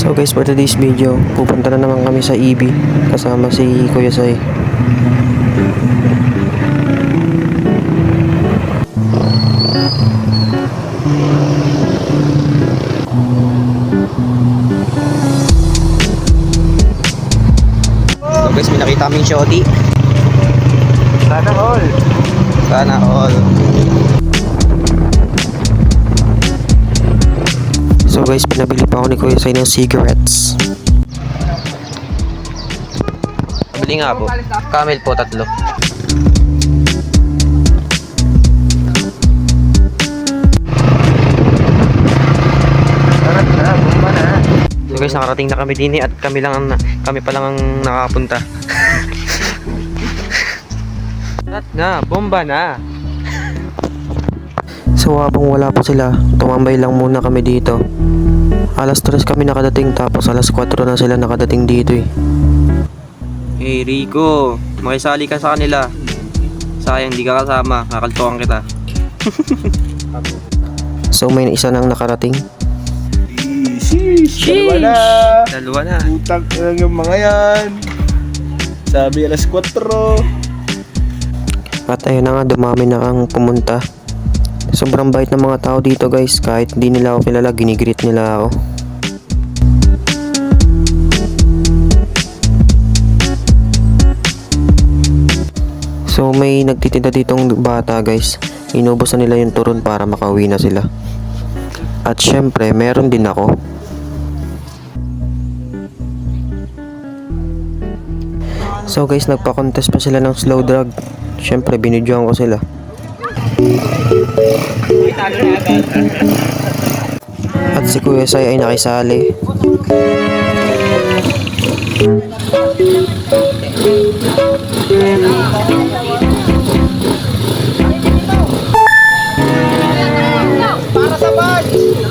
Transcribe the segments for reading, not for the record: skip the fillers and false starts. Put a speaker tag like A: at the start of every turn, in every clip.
A: So guys, for today's video, pupunta na naman kami sa EB kasama si Kuya Sai. So guys, may nakita kaming shorty.
B: Sana all.
A: Sana all. So guys, pinabili pa ako ni Kuya Sai ng cigarettes. Pabili nga po. Camel po, 3.
B: Sarap na, bomba na.
A: So guys, nakarating na kami din at kami pa lang ang nakapunta. Sarap na, bomba na. So habang wala pa sila, tumambay lang muna kami dito. Alas 3 kami nakadating tapos alas 4 na sila nakadating dito eh. Hey Rico, makisali ka sa kanila. Sayang di ka kasama, kakaltukan kita. So may isa nang nakarating.
B: Sheesh! Dalawa na.
A: Dalawa na.
B: Utang lang yung mga yan. Sabi alas 4.
A: At ayun na nga, dumami na ang pumunta. Sobrang bait ng mga tao dito guys. Kahit di nila ako kilala, ginigreet nila ako. So may nagtitinda ditong bata guys. Inubos na nila yung turon para makauwi na sila. At syempre meron din ako. So guys, nagpa-contest pa sila ng slow drag. Syempre binidyoan ko sila. At si Kuya Sai ay nakisali.
B: Para sa badge!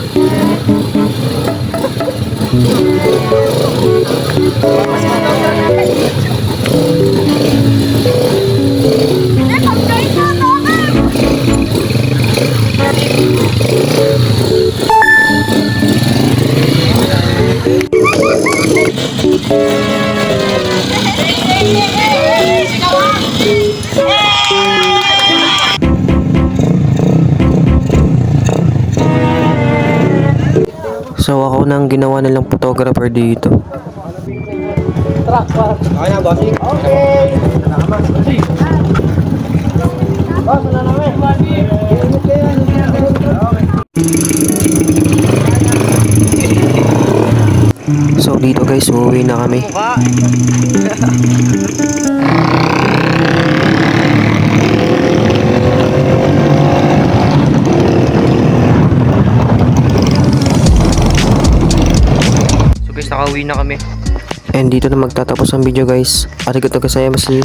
A: So ako na ang ginawa nilang photographer dito.
B: Okay na, bossing? Okay! Bossing! Boss, wala namin!
A: So dito guys, uuwi na kami. So guys, nakauwi na kami. And dito na magtatapos ang video guys. Arigatou gozaimasu.